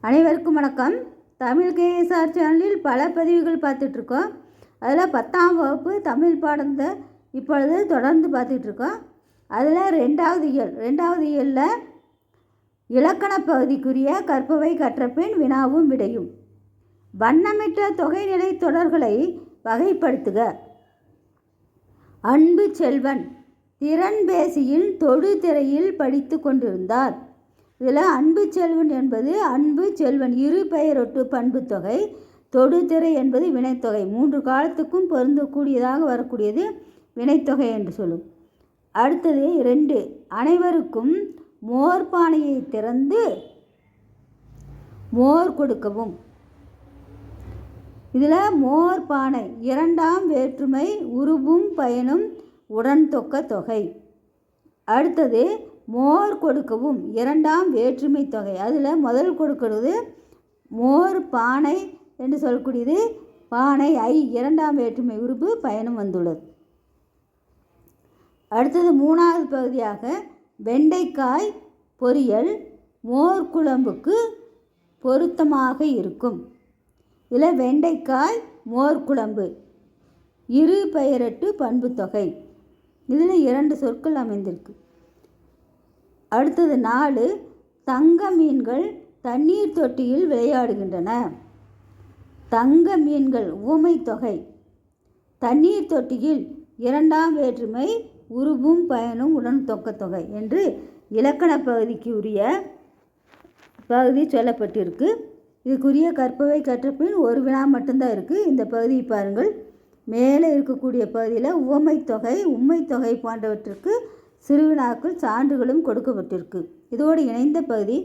அனைவருக்கும் வணக்கம். தமிழ் கேஎஸ்ஆர் சேனலில் பல பதிவுகள் பார்த்துட்ருக்கோம். அதில் 10ஆம் வகுப்பு தமிழ் பாடத்தை இப்பொழுது தொடர்ந்து பார்த்துட்ருக்கோம். அதில் ரெண்டாவது இயலில் இலக்கண பகுதிக்குரிய கற்பவை கற்றபின் வினாவும் விடையும். வண்ணமிட்ட தொகைநிலை தொடர்களை வகைப்படுத்துக. அன்பு செல்வன் திறன்பேசியில் தொடுதிரையில் படித்து கொண்டிருந்தார். இதில் அன்பு செல்வன் என்பது அன்பு செல்வன் இரு பெயரொட்டு பண்பு தொகை. தொடுதிரை என்பது வினைத்தொகை. 3 காலத்துக்கும் பொருந்தக்கூடியதாக வரக்கூடியது வினைத்தொகை என்று சொல்லும். அடுத்தது 2, அனைவருக்கும் மோர் பானையை திறந்து மோர் கொடுக்கவும். இதில் மோர் பானை 2ஆம் வேற்றுமை உருபும் பயனும் உடன் தொக்க தொகை. அடுத்தது மோர் கொடுக்கவும் 2ஆம் வேற்றுமை தொகை. அதில் முதல் கொடுக்கிறது மோர் பானை என்று சொல்லக்கூடியது பானை 2ஆம் வேற்றுமை உருபு பயனும் வந்துள்ளது. அடுத்தது 3வது பகுதியாக வெண்டைக்காய் பொரியல் மோர் குழம்புக்கு பொருத்தமாக இருக்கும். இதில் வெண்டைக்காய் மோர் குழம்பு இரு பெயரட்டு பண்பு தொகை. இதில் 2 சொற்கள் அமைந்திருக்கு. அடுத்தது 4, தங்க மீன்கள் தண்ணீர் தொட்டியில் விளையாடுகின்றன. தங்க மீன்கள் உவமை தொகை. தண்ணீர் தொட்டியில் 2ஆம் வேற்றுமை உருபும் பயனும் உடன் தொக்க தொகை என்று இலக்கண பகுதிக்கு உரிய பகுதி சொல்லப்பட்டிருக்கு. இதுக்குரிய கற்பவை கற்றபின் ஒரு வினா மட்டும்தான் இருக்குது. இந்த பகுதியை பாருங்கள். மேலே இருக்கக்கூடிய பகுதியில் உவமை தொகை உண்மை தொகை போன்றவற்றிற்கு சிறுவினாக்கள் சான்றுகளும் கொடுக்கப்பட்டிருக்கு. இதோடு இணைந்த பகுதி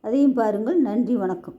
அதையும் பாருங்கள். நன்றி, வணக்கம்.